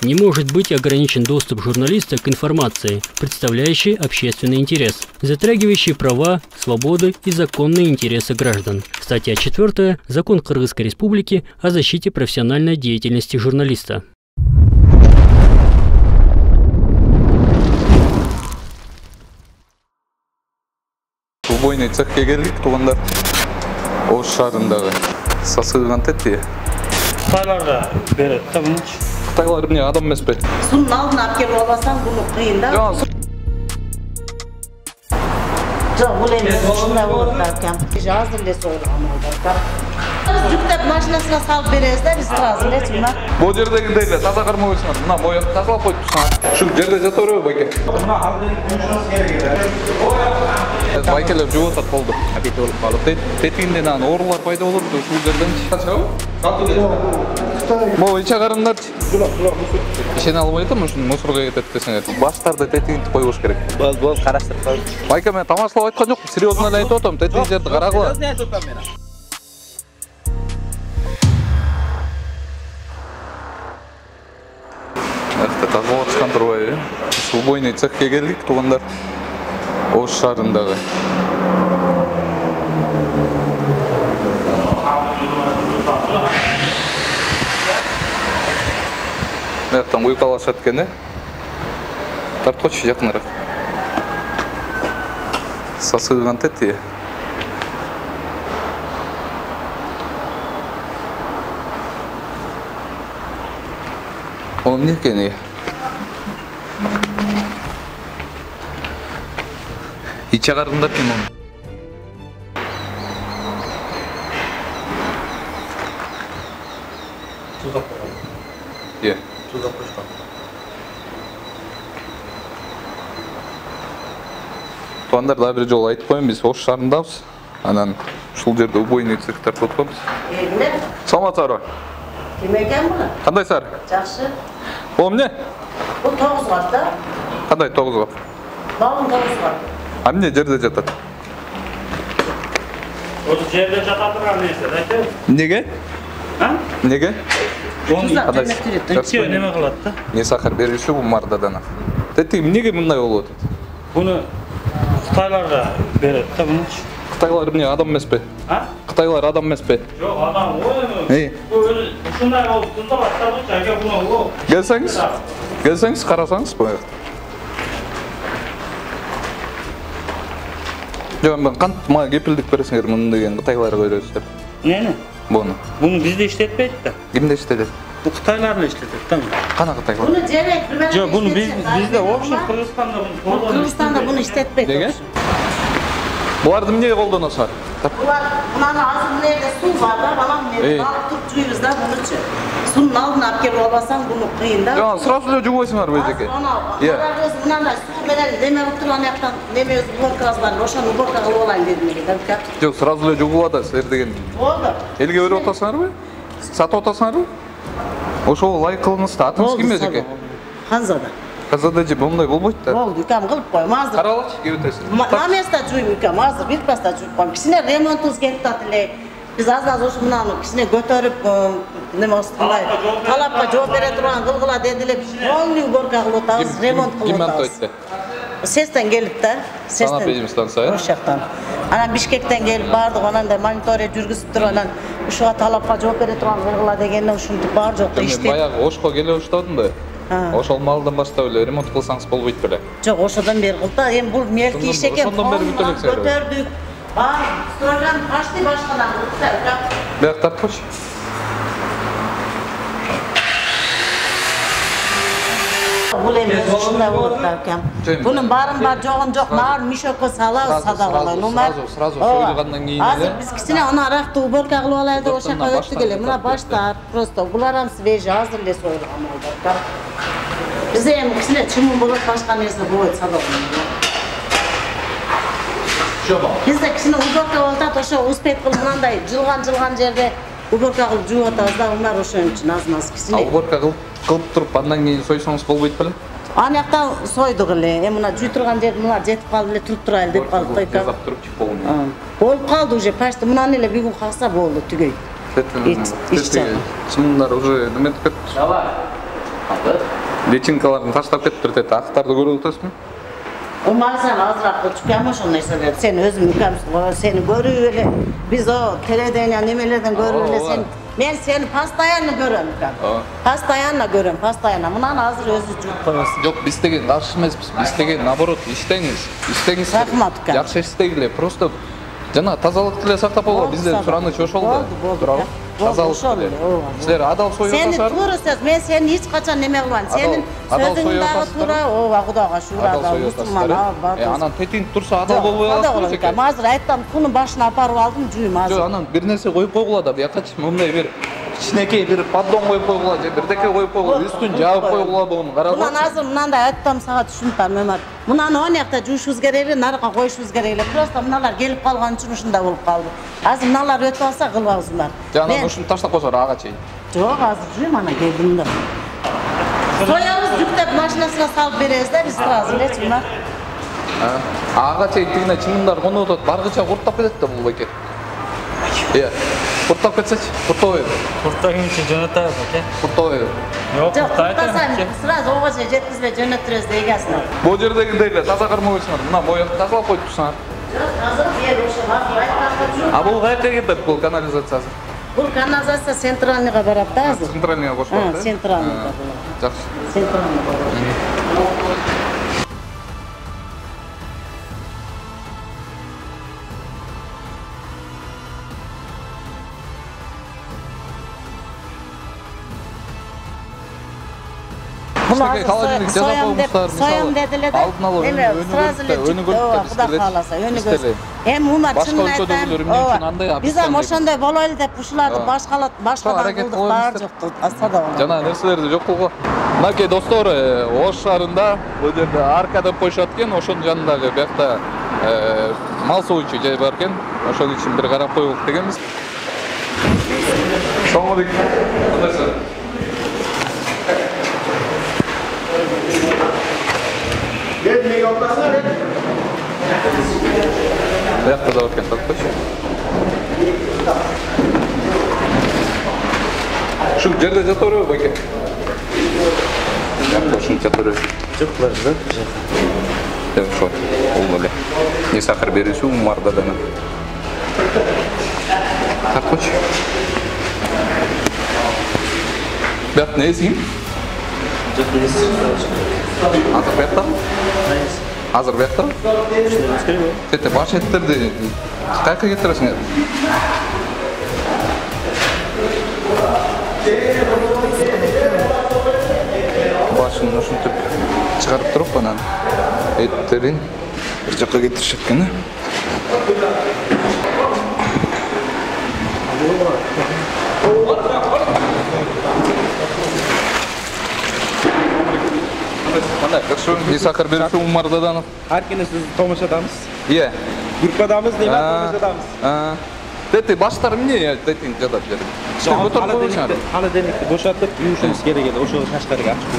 Не может быть ограничен доступ журналиста к информации, представляющей общественный интерес, затрагивающей права, свободы и законные интересы граждан. Статья 4. Закон Кыргызской Республики о защите профессиональной деятельности журналиста. Убойный цехке келдик, туғандар Ош шаарындагы сасыган тетти. Қытайларға береді, табыныш. Қытайлар эмне адам эмес бе? Сунун алдын алып келип албасаң, буну кыйын да. Жок, бул эми ушундай болот экен. Азыр эле сойлгон болот. Жүктөп машинасына салып беребиз да, биз азыр эле мына. Бул жердегидей эле таза кармабайсыңар. Мына моюк тазалап коюптурсуңар. Ушул жерде жата береби байке? Мына алдын жұмысыңыз керек еді. Байкелер жуып атат болду. Апет болуп калып. Тетигинден анан оорулар пайда болот. Ушул жерден. Могу иче караңдарчы. Ишене албай атам, ушуну мусорго кетет десеңер. Баштарды тетигинтип коюш керек. Бол караштырып коюш. Байке, мен тамашалап айткан жокмун, серьезно эле айтып атам. Тетиги жерди карагыла. Серьезно айтып атам мен. Тазалап чыккан турбайбы? Убойный цехке келдик, туугандар. Ош шаарындагы. Мынаяктан уйкалашат экен, тарткочу жакыныраак. Сасыган тетти. Ол эмне экен? Иче караңдар ким ол? Тузак қойған. Е. Тузак қойған. Туғандар да бир жолу айтып коеюн, биз Ош шаарындабыз. Анан ушул жерде убойный цех тартып атканбыз. Эмне? Саламатсызбы? Ким экен бул? Кандайсыздар? Жакшы. Бул эмне? Бул 9 кат да. Кандай 9 кат? Балын 9 кат. А эмне жерде жатат? Осы жерде жата тұрған несі, айтты? Неге? А? Неге? Тузак жемек жүрөт. Түйе неме қылады да? Не сахар бериши бул мардадан. Тети эмнеге мындай болуп атат? Бұны Қытайларға береді, да бұны? Кытайлар эмне адам эмес бе? А? Кытайлар адам эмес бе? Жоқ, адам ой. Бұл ушундай болуп туздап аттабы, жаке бұны ол. Келсеңиз, карасаңыз боякта. Жок, мен кантип мага кепилдик бересиңер муну деген Кытайларга көрөсүз деп. Нени? Буну. Бұны bizde иштетпейт да. Кимде иштетет? Бұл Қытайларда иштетет да. Кана Кытайлар? Буну жебек бир Жоқ, бұны bizde общем Кыргызстанда бұны Кыргызстанда буну иштетпейт. Неге? Буларды эмнеге колдоносуңар? Булар мынаны азыр мынерде суу бар да, балам мынерде алып туруп жуйбуз да бунучу. Сунун алдын алып келип албасаң, буну кыйын да. Жок, сразу эле жуубайсыңарбы эжеке? Мына мынандай суу менен неме кылып турган жактан неме уборкабыз бар, ошону уборка кылып алайын дедим эле. Жок, сразу эле жугуп атасыз, силер деген. Болду. Элге берип атасыңарбы? Сатып атасыңарбы? Ошого лайык кылыңыз да. Атыңыз ким эжеке? Ханзада. Казада же мындай болбойт да. Болду, икем кылып коем азыр. Каралачы, кебетесиз. На место жуйм икем азыр, бир паста жуйп коем. Кичине ремонтубуз келип атат эле. Биз аз ошо мынаны кичине көтөрүп, неме устундай талапка жооп бере турган кылгыла деди эле. Полный уборка кылып атабыз, ремонт кылып атабыз. Ким антойт? Сестен келип да. Санап бежим станция. Ош жактан. Анан Бишкектен келип бардык, анандай мониторинг жүргүзүп туруп анан ушуга талапка жооп бере турган кылгыла дегенде ушинтип бар жокко иштеп. Баягы Ошко келе баштадым да. Ошол малдан баштап эле ремонт кылсаңыз болбойт беле. Жок, ошодон бери кылды. Эми бул мелки иш экен. Ошондон бери бүтө элексиңер. Көтөрдүк. Бар, строган почти башкадан кылды. Бияк тарткычы. Бул эми ушундай болот экен. Бунун баарын бар жогун жок, баарын мишокко салабыз, садагылайбыз. Сразу союлгандан кийин эле. Азыр биз кичине аны аракты уборка кылып алайлы деп ошол жака өттүк эле. Мына баштар просто булар ham свежий, азыр эле союлган болот. Бизде эми кичине чымын болот, башка нерсе болбойт садагылай. Бизде кичине уборка болуп атат, ошо успеть кылып мындай жылган жерде уборка кылып жууп атабыз да, улар ошон үчүн аз-маз кичине. Уборка кылып туруп андан кийин сойсоңуз болбойт беле? Аны жактан сойдук эле. Эми мына жуй турган жерде мына жетип калды эле, туруп турайлы деп калдык да. Жасап туруп чык болгон. Болуп калды уже, почти мынаны эле бүгүн калса болду, түгөйт. Ич жагы. Чымындар уже неметип кетти. Давай. Личинкаларын таштап кетиптир дейт. Актарды көрүп атасызбы? Umarsan azırak çıkıyor mu şu neyse sen özün mükemmel seni görüyor öyle biz o televizyonda nemelerden görüyor öyle sen ben seni pastayanla görüyorum pastayanla görüyorum pastayanla bundan hazır özü çok koyuyorsun. Yok biz деген каршы эмеспиз. Биз деген наоборот иштеңиз. Рахмат. Жакшы иштегиле. Просто жана тазалык деле сактап койгула. Бизде сураны чошолду. Туурабы? Тазалык деле. Силер адал союп Seni атасыздар. doğru söz ben seni hiç kaçan neme kılan senin sözün dağı tura o Xudoga şükür adam Müslüman Анан тетинип турса адал болбой каласызбы эчеке? Hazır ayttam kunu başına aparıp aldım cüyüm hazır. Жок, анан бир нерсе коюп койгула да биякачы мындай бир кичинекей бир поддон коюп койгула же бирдеке коюп койгула, үстүн жаап койгула буну карабы. Bundan hazır bundan da ayttam sana düşünüptüm Mehmet. Bundan o yakta juşuz gerekli, narıqa koyuşuz gerekli. Prosta bunlar gelip kalgan üçün uşunda bolup kaldı. Hazır bunlar ötüp alsa kılbağızlar. Жанан ушуну таштап койсор ага чейин. Yok hazır cüyüm ana geldim de. Soyamız yüktep maşinasına salıp veririz de biz razı ne bunlar. Ага чейин тигине чымындар конуп атат, баргыча курттап кетет да бул бекет. Курттап кетсечи, курттабайбы? Kurtayım için Jonathan bak. Курттабайбы? Yok Yok kurtayım. kurtasan sırası oğaça jetkizbe jönöttürüz deygesine. Бул жердегидей эле таза кармап койсуңар. Мына боёкту тазалап коюп турсуңар. Hazır bir yer olsa var, aytmakta А бул каяка кетет бул канализациясы? Bu kanalizasiya sentralniga baradi da hazır. Центральныйга кошуп Ha, атат. sentralniga. Жакшы. Sentralniga baradi. Кичинекей холодильник жасап коймуштар, soyam dediler de. алдын ала өнүгүлүп Kuda kalasa, önü göz. Hem Umar Başka çınını ülkede aytan. biliyorum, benim için anda ya, Biz bizden ama de- oşanday bolaylı dep puşulardı başkadan hareket kıldıklar koymuş. yoktu. Asa da ona. Жана нерселерди жок кылгыла. Мынакей достор, Ош шаарында бул жерде арка деп коюшат экен, ошонун жанындагы биякта мал соочу жай бар экен. Ошон үчүн бир карап коелук дегенбиз. Assalamu alaykum. Кандайсыз? Биякта да бар экен, тартпачы. Şu жерде жата береби байке? Ушуну жата береби. Çok var da. Деп ошо. Ол эле. Не сахар берүүсү Умарда дана. Тартпачы. Бият не есиң? Çok neyse. Азыр биякта? Азыр биякта? Тете баш эттерди кайка кетиресиң? Башын ушинтип чыгарып туруп анан эттерин бир жакка кетиришет экен. Мындай жакшы не сахар берүүсү Умардадан. Herkese siz tomuşadamız. Иә. Grupadamız değil mi? Tomuşadamız. Тети баштар эмне тетин жадап берди. Көтөрүп койсуңар. Hala denikti boşaltıp yumuşamız gerek edi. O şu taşları açıp.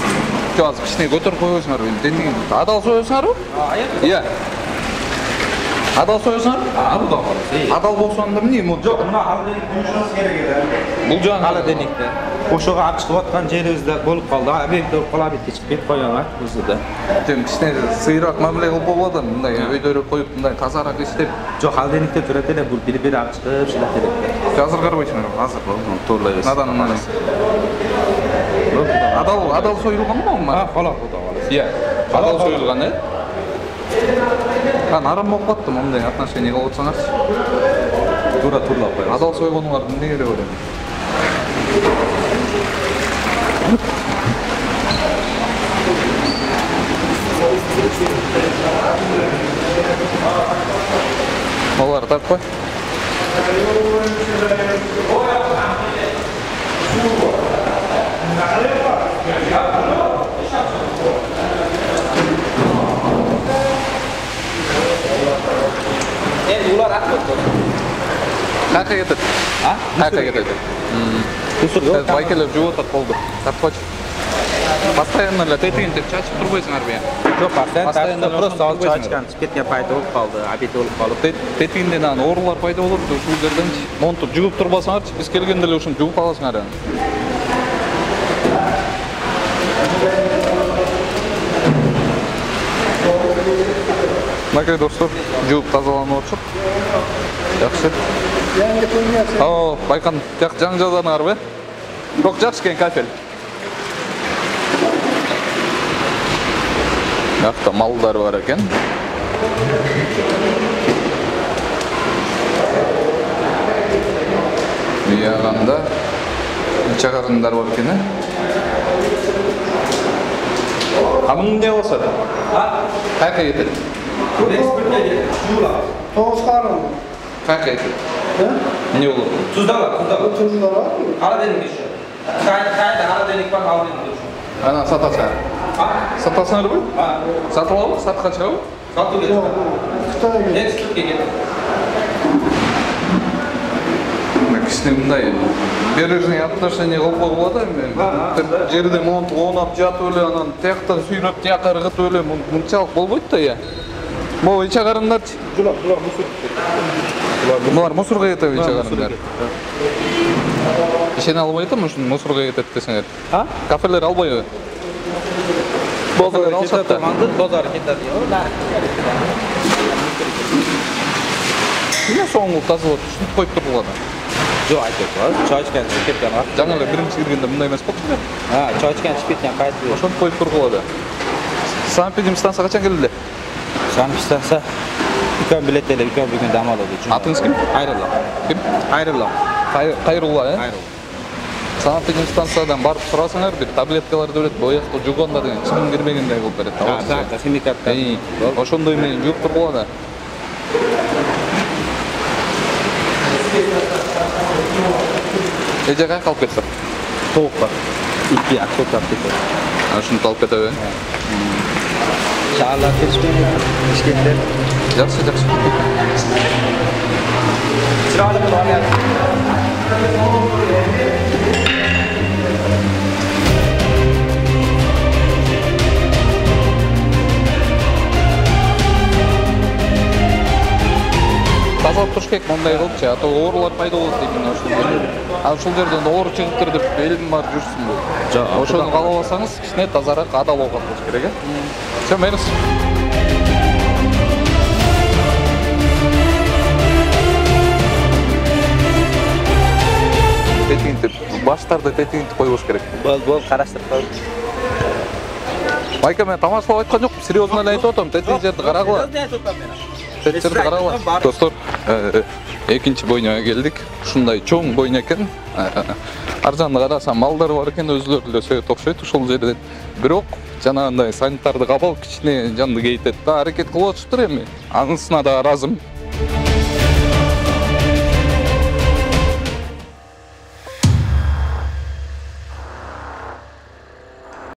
Жок, азыр кичине көтөрүп койсуңар. Тетин адал союсуңарбы? Иә. Адал союсуңар? Адал болсо анда эмне мол? Yok, buna hala denik yumuşamız gerek edi. Бул жан Hala denikti. Koşuğa açık atkan cerizde bolup kaldı. Abi de kola bitti çıkıp bir koyuyorlar buzda. Тем кичине сыйраак мамиле кылып болот да, мындай өйдөрүп коюп, мындай тазараак иштеп. Yok, hala denikte türete de bu biri açıp şöyle dedik. Азыр карабайсыңар, азыр туурлай берсин. Надан эмес. Адал союлганбы Ha, ма? kola bu da var. Иә. Адал союлган, э? Нарым болуп калыптыр, мындай отношение кылып атсаңарчы. Dura turla koyuyor. Адал сойгонуңар эмне керек эле? Олар тартпай. Ular akıyor. Каяка кетет? Ha? Каяка кетет? Kusur yok. Байкелер жуып атат болду. Тартпачы. Постоянно эле тетигинтип чачып турбойсуңар бия. Yok bak sen Постоянно tartışta просто ошентип al турбойсуңар. çağçıkan spetken payda olup kaldı. Abit olup kaldı. Тетигинден анан оорулар пайда болот, ушул жерденчи. Монтуп жугуп турбасаңарчы, биз келгенде эле ушуну жугуп аласыңар. Мынакей достор, жууп тазаланып атышат. Жакшы. Байкан, жак жаңжалданарбы? Бирок жакшы экен кафель. Жакта малдар бар экен. Бияганда чагарындар бар экен. Амың не болса да? Кайка кетет? Кайка кетет? Не болот? Tuzdala. Aradenik işi. Kayda aradenik var, aradenik işi. Ана сатасың. Сатасыңарбы? Сатып алып, сатканчабы? Satı geçiyor. Экспортке кетет. Кичине мындай бережный отношение кылып койгула да эми. Жерде монтуп оонап жатып эле анан тияктан сүйрөп тияка ыргытып эле мынчалык болбойт да я. Могу ичагарымдарчы? Булар мусорго кетет ичагарымдар. Ишене албай атам, ушун мусорго кетет десеңер. Кафелер албайбы? Бозор алышат да. Bozor ketadi. Эмне соңгу тазалап түшүнүп коюп тургула да. Жоқ, айтып, чай ішкен кеткен ақ. Жаңа эле биринчи киргенде мындай эмес болчу да. Чай ішкен ішіп кеткен қайтып. Ошону коюп тургула да. Санэпидемстанция качан келди эле? Санэпидемстанция үлкен билет эле, үлкен бүгүн дам алды. Атыңыз ким? Айрылла. Ким? Айрылла. Кайрулла, Айрылла. Санэпидемстанциядан барып сурасаңар, бир таблеткаларды берет, боякты жуганда деген чын кирмегендей кылып берет. Так, химикатта. Ошондой менен жууп тургула да. Эже кайка алып кетсек? Тоокка. 2 аксот алып кетет. Ушунтип алып кетеби? Чаалар кетишпейт. Ишкендер. Жакшы. Чырайлуу болот. Тазалап туруш керек мындай кылыпчы, а то оорулар пайда болот дейм ошол жерде. Ушул жерден оору чыгыптыр деп элим бар жүрсүн бул. Жок, ошону каалабасаңыз, кичине тазараак адал оокат болуш керек, э? Все, мерс. Тетигинтип, баштарды тетигинтип коюш керек. Бол, караштырып коюп. Майка, мен тамашалап айткан жокмун, серьезно эле айтып атам, тетиги жерди карагыла. Теттерди карагыла. Достор, экинчи бойняга келдик. Ушундай чоң бойня экен. Ар жагында карасам малдар бар экен, өзүлөрү эле сөйөт окшойт ушул жерден. Бирок жанагындай санитарды кабыл кичине жанды кейтет да, аракет кылып атыптыр эми. Анысына да ыраазымын.